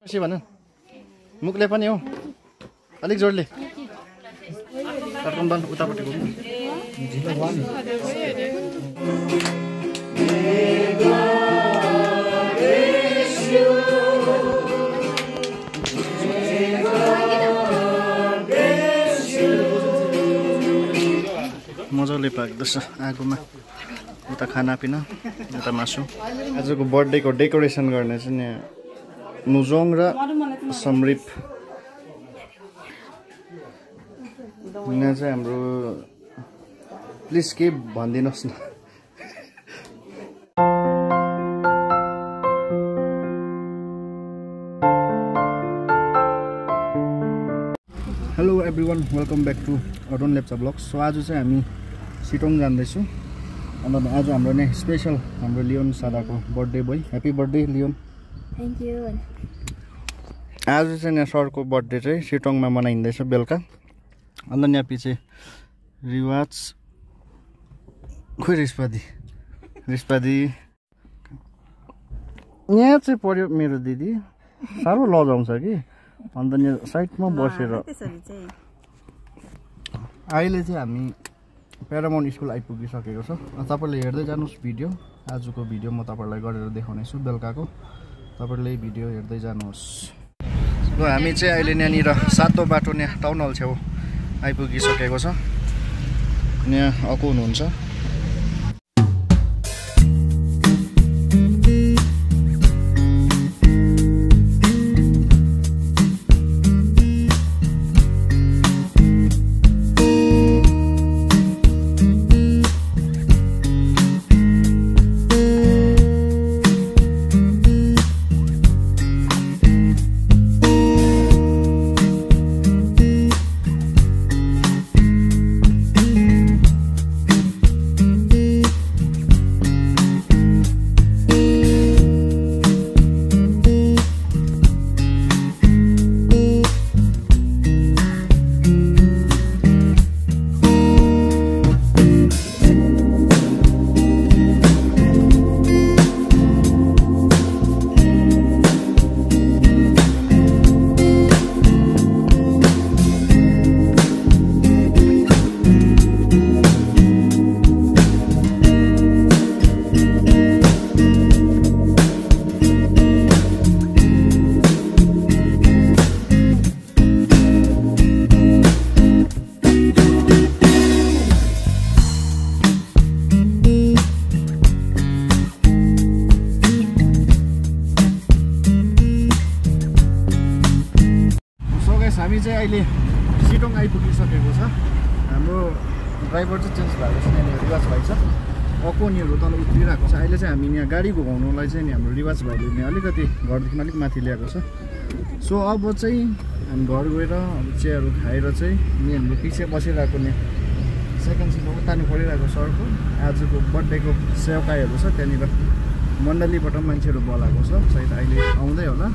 पछि भन मुखले पनि हो अलिक जोडले तर्कम्बन उतापट्टि घुम्नु मजाले पाक्दैछ आगोमा उता खानापिना उता मासु आजको बर्थडेको डेकोरेसन गर्ने चाहिँ यहाँ मुजोङ र समरिप यहाँ चाहिँ हाम्रो प्लिज के भनिदिनुहोस् न hello everyone welcome back to Arun Lepcha blogs so आज चाहिँ हामी सिटोङ जाँदैछौँ अन्त आज हाम्रो नै स्पेसल हाम्रो लियोन सादाको birthday boy happy birthday Leon thank you आज चाहिँ यहाँ सरको बर्थडे चाहिँ सिटोङमा मनाइँदैछ बेलुका अन्त यहाँ पछि रिवाज खोइ रिस्पादी यहाँ चाहिँ पर्यो मेरो दिदी साह्रो लजाउँछ कि अन्त यहाँ साइडमा बसेर अहिले चाहिँ हामी प्यारामाउन्ट स्कुल आइपुगिसकेको छ तपाईँले हेर्दै जानुहोस् भिडियो आजको भिडियो म तपाईँलाई गरेर देखाउनेछु बेलुकाको तपाईँले भिडियो हेर्दै जानुहोस् ल हामी चाहिँ अहिले यहाँनिर सातो बाटो यहाँ टाउन हल छेउ आइपुगिसकेको छ यहाँ अको हुनुहुन्छ हामी चाहिँ अहिले सिटोङ आइपुगिसकेको छ हाम्रो ड्राइभर चाहिँ चेन्ज भएको छ यहाँनिर रिवाज भाइ छ अकोनीहरू तल उत्रिरहेको छ अहिले चाहिँ हामी यहाँ गाडी घुमाउनुलाई चाहिँ हाम्रो रिवाज भाइले नि अलिकति घरदेखि अलिक माथि ल्याएको छ सो अब चाहिँ हामी घर गएर चियाहरू खाएर चाहिँ नि हाम्रो पछि बसिरहेको नि सेकेन्ड सिटमा उतार्नु परिरहेको सरको आजको बर्थडेको सेवकाईहरू छ त्यहाँनिर मण्डलीबाट मान्छेहरू बोलाएको छ सायद अहिले आउँदै होला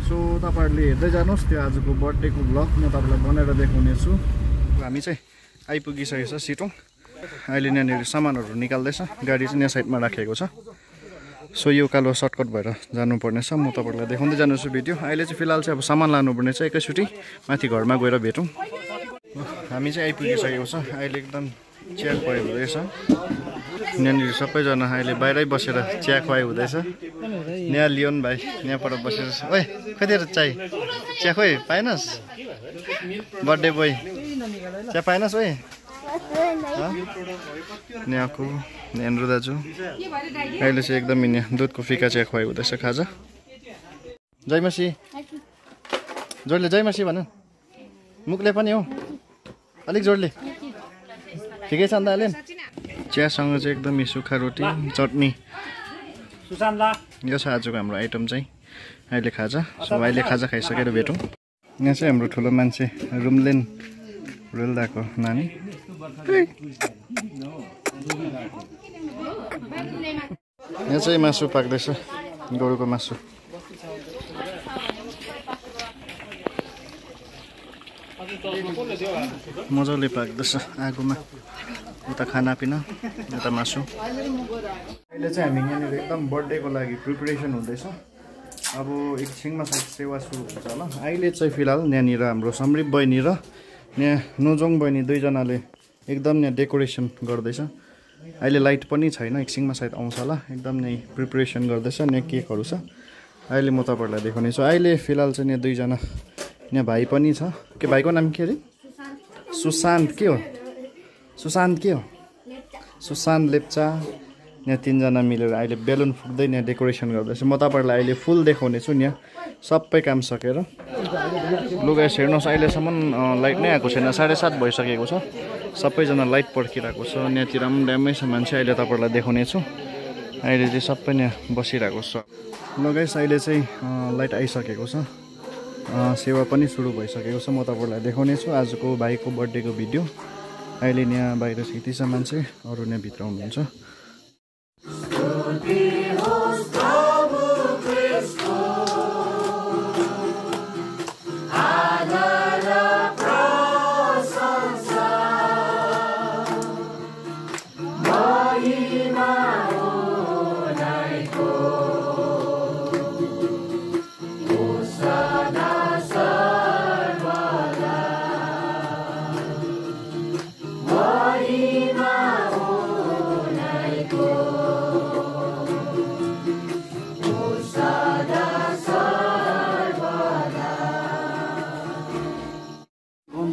सो तपाईहरुले हेर्दै जानुहोस् त्यो आजको बर्थडेको भ्लग म तपाईलाई बनाएर देखाउनेछु हामी चाहिँ आइपुगिसकेको छ सिटोङ अहिले यहाँनिर सामानहरू निकाल्दैछ गाडी चाहिँ यहाँ साइडमा राखेको छ सो यो कालो सर्टकट भएर जानुपर्ने छ म तपाईलाई देखाउँदै जान्छु भिडियो अहिले चाहिँ फिलहाल चाहिँ अब सामान लानुपर्ने छ एकैचोटि माथि घरमा गएर भेटौँ हामी चाहिँ आइपुगिसकेको छ अहिले एकदम चिया खुवाइ हुँदैछ यहाँनिर सबैजना अहिले बाहिरै बसेर चिया खुवाइ हुँदैछ यहाँ लियोन भाइ यहाँबाट बसेर ओए कतिवटा चिया खोइ पाएनस् बर्थडे बोय चिया पाएनस् ओए यहाँको नेन्द्रो दाजु अहिले चाहिँ एकदम यहाँ दुधको फिका चिया खुवाइ हुँदैछ खाजा जयमसी जोडले जयमसी भन मुखले पनि हो अलिक जोडले ठिकै छ अन्त अहिले चियासँग चाहिँ एकदमै सुक्खा रोटी चटनी यो छ आजको हाम्रो आइटम चाहिँ अहिले खाजा सो अहिले खाजा खाइसकेर भेटौँ यहाँ चाहिँ हाम्रो ठुलो मान्छे रुमलेन रेल्दाको नानी यहाँ चाहिँ मासु पाक्दैछ गोरुको मासु मजाले पाक्दैछ आगोमा उता खानापिना उता मासु अहिले चाहिँ हामी यहाँनिर एकदम बर्थडेको लागि प्रिपरेसन हुँदैछ अब एकछिनमा सायद सेवा सुरु हुन्छ होला। अहिले चाहिँ फिलहाल यहाँनिर हाम्रो समृप बहिनी र यहाँ नोजोङ बहिनी दुईजनाले एकदम यहाँ डेकोरेसन गर्दैछ। अहिले लाइट पनि छैन, एकछिनमा सायद आउँछ होला। एकदम नै प्रिपरेसन गर्दैछ। यहाँ केकहरू छ, अहिले म तपाईँहरूलाई देखाउने छु। अहिले फिलहाल चाहिँ यहाँ दुईजना यहाँ भाइ पनि छ। के भाइको नाम के अरे? सुशान्त के हो? सुशान्त के हो? सुशान्त लेप्चा। यहाँ तिनजना मिलेर अहिले बेलुन फुक्दै यहाँ डेकोरेसन गर्दैछ। म तपाईँहरूलाई अहिले फुल देखाउने छु। यहाँ सबै काम सकेर लु गाइस हेर्नुहोस्, अहिलेसम्म लाइट नै आएको छैन। 7:30 भइसकेको छ। सबैजना लाइट पर्खिरहेको छ। यहाँतिर पनि ड्यामै छ मान्छे। अहिले तपाईँहरूलाई देखाउने छु। अहिले चाहिँ सबै यहाँ बसिरहेको छ। ल गाइस अहिले चाहिँ लाइट आइसकेको छ। सेवा पनि सुरु भइसकेको छ। म तपाईँहरूलाई देखाउने छु आजको भाइको बर्थडेको भिडियो। अहिले यहाँ बाहिर यति छ मान्छे, अरू यहाँ भित्र हुनुहुन्छ।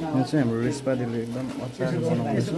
यहाँ चाहिँ हाम्रो रिस्पादीले एकदम अचार बनाउँदैछ।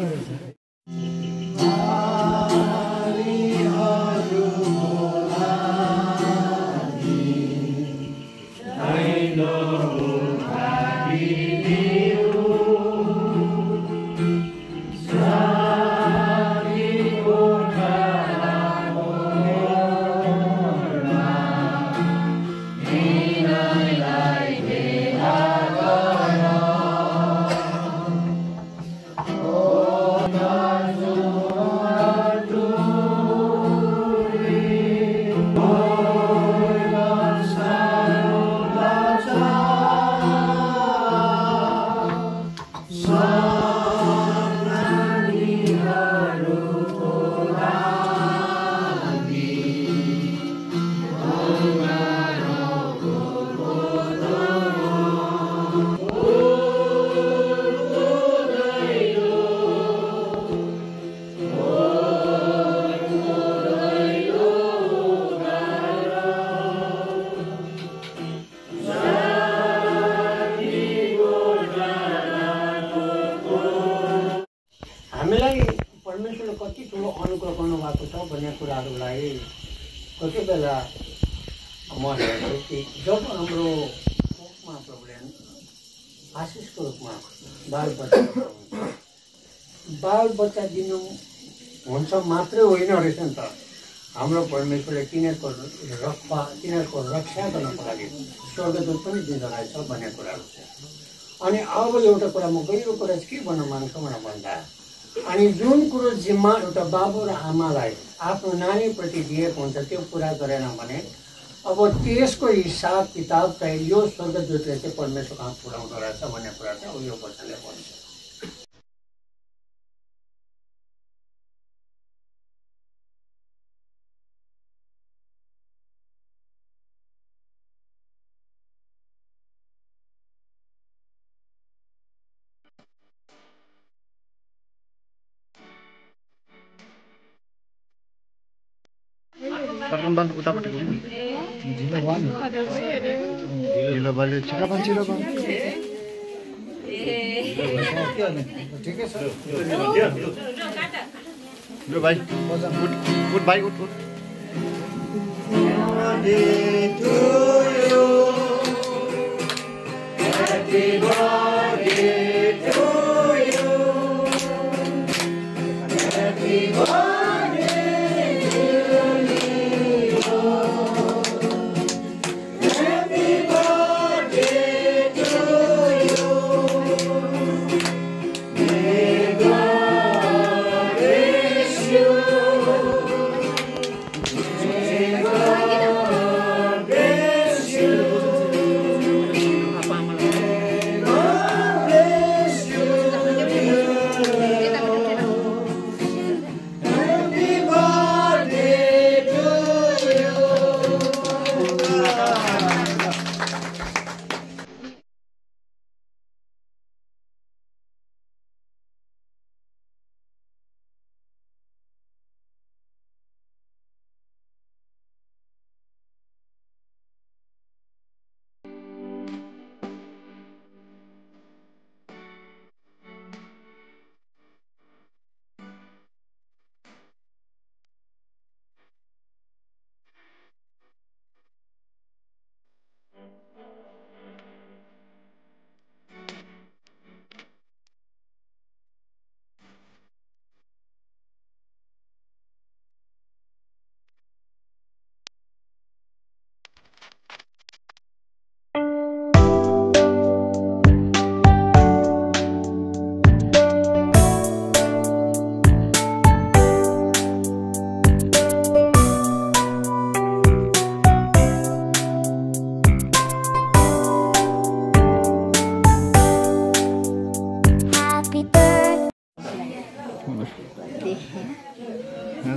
हामीलाई परमेश्वरले कति ठुलो अनुग्रह गर्नुभएको छ भन्ने कुराहरूलाई कति बेला म हेर्छु कि जब हाम्रो मुखमा प्रभुले आशिषको रूपमा बालबच्चा दिनु हुन्छ मात्रै होइन रहेछ नि त। हाम्रो परमेश्वरले तिनीहरूको रक्षा गर्नको लागि स्वर्गदूत पनि दिँदो रहेछ भन्ने कुराहरू छ। अनि अब एउटा कुरा म गहिरो कुरा चाहिँ के भन्न माग्छु भन्दा अनि जुन कुरो जिम्मा एउटा बाबु र आमालाई आफ्नो नानीप्रति दिएको हुन्छ त्यो पुरा गरेन भने अब त्यसको हिसाब किताब चाहिँ यो स्वर्गदूतले चाहिँ परमेश्वर कहाँ पुऱ्याउँदो रहेछ भन्ने कुरा चाहिँ यो वचनले भन्छ। उतापट्टि ढिलो भयो छिटो ठिकै छ ल भाइ उठ भाइ उठ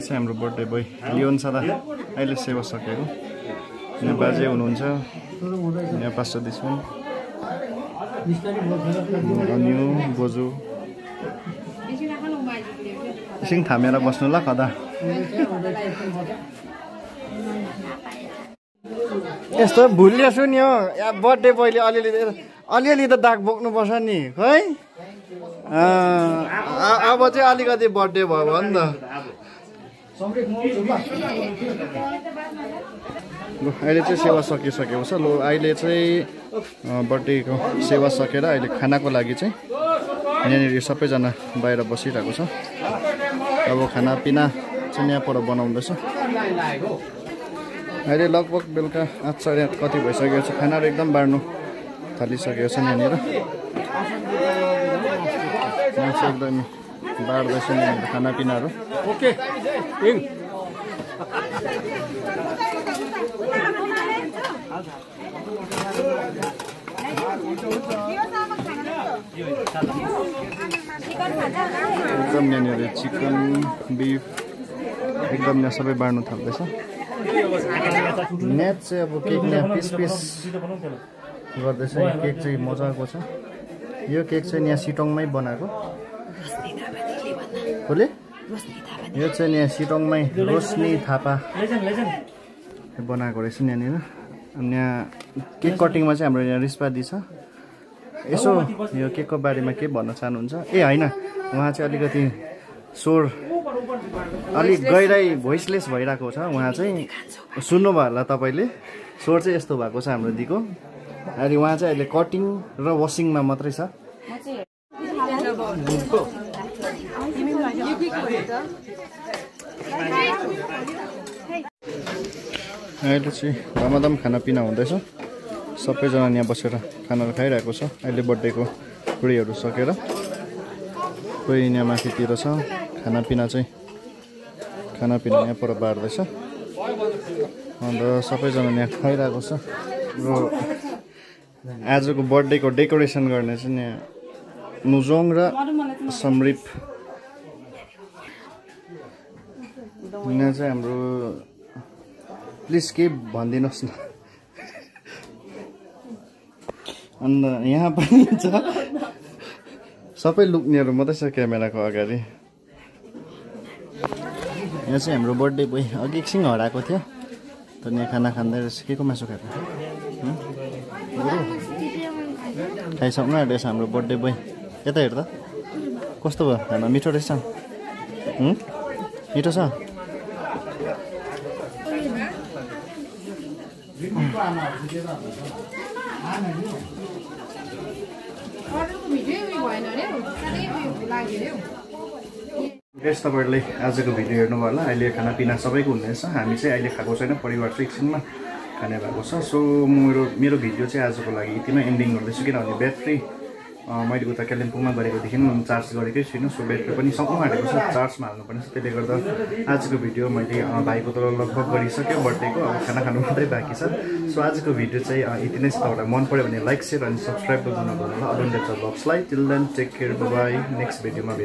चाहिँ हाम्रो बर्थडे बोय लियोन छ दा अहिले सेवा सकेको यहाँ बाजे हुनुहुन्छ यहाँ पास्टर दिसुन अन्यु बोजू एकछिन थामेर बस्नु ल कदा यस्तो भुलिएछु नि हो बर्थडे बोयले अलिअलि त दाग बोक्नुपर्छ नि खै अब चाहिँ अलिकति बर्थडे भयो नि त अहिले चाहिँ सेवा सकिसकेको छ ल अहिले चाहिँ बर्थडेको सेवा सकेर अहिले खानाको लागि चाहिँ यहाँनिर सबैजना बाहिर बसिरहेको छ अब खानापिना चाहिँ यहाँबाट बनाउँदैछ अहिले लगभग बेलुका 8 साढे 8 कति भइसकेको छ खानाहरू एकदम बाड्नु थालिसकेको छ यहाँनिर यहाँ चाहिँ एकदमै बाड्दैछ यहाँनिर खानापिनाहरू ओके एकदम यहाँनिर चिकन बिफ एकदम यहाँ सबै बाड्नु थाल्दैछ नेट चाहिँ अब केक यहाँ पिस गर्दैछ केक चाहिँ मजाको छ यो केक चाहिँ यहाँ सिटोङमै बनाएको कसले यो चाहिँ यहाँ सिटोङमै रोशनी थापा बनाएको रहेछ यहाँनिर अनि यहाँ केक कटिङमा चाहिँ हाम्रो यहाँ रिस्पादी छ यसो यो केकको बारेमा के भन्न चाहनुहुन्छ ए होइन उहाँ चाहिँ अलिकति स्वर अलिक गहिराई भोइसलेस भइरहेको छ उहाँ चाहिँ सुन्नुभयो होला तपाईँले स्वर चाहिँ यस्तो भएको छ हाम्रो दिको अहिले उहाँ चाहिँ अहिले कटिङ र वासिङमा मात्रै छ अहिले चाहिँ धमाधम खानापिना हुँदैछ सबैजना यहाँ बसेर खानाहरू खाइरहेको छ अहिले बर्थडेको कुरीहरू सकेर कोही यहाँ माथितिर छ खानापिना यहाँ पर बार्दैछ अन्त सबैजना यहाँ खाइरहेको छ र आजको बर्थडेको डेकोरेसन गर्ने चाहिँ यहाँ नुजोङ र समरिप यहाँ चाहिँ हाम्रो प्लिज के भनिदिनुहोस् न अन्त यहाँ पनि छ सबै लुक्नेहरू मात्रै छ क्यामेराको अगाडि यहाँ चाहिँ हाम्रो बर्थडे बोय अघि एकछिन हराएको थियो त यहाँ खाना खाँदै रहेछ के को मासु खाएको खाइसक्नु आँटेछ हाम्रो बर्थडे बोय यता हेर त कस्तो भयो खाना मिठो रहेछ मिठो छ गेस तपाईँहरूले आजको भिडियो हेर्नुभयो होला अहिले खानापिना सबैको हुँदैछ हामी चाहिँ अहिले खाएको छैन परिवार चाहिँ एकछिनमा खाने भएको छ सो मेरो भिडियो चाहिँ आजको लागि यतिमै एन्डिङ गर्दैछु किनभने ब्याट्री मैले उता कालिम्पोङमा गरेकोदेखि चार्ज गरेकै छुइनँ सो ब्याट्री पनि सक्नु आँटेको छ चार्जमा हाल्नुपर्ने छ त्यसले गर्दा आजको भिडियो मैले भाइको त लगभग गरिसक्यो बर्थडेको अब खाना खानु मात्रै बाँकी छ सो आजको भिडियो चाहिँ यति नै छ तपाईँलाई मन पऱ्यो भने लाइक सेयर अनि सब्सक्राइब गर्नु नभुल्नु होला अरुण लेप्चा ब्लग्सलाई till then take care bye next भिडियोमा भेटौँ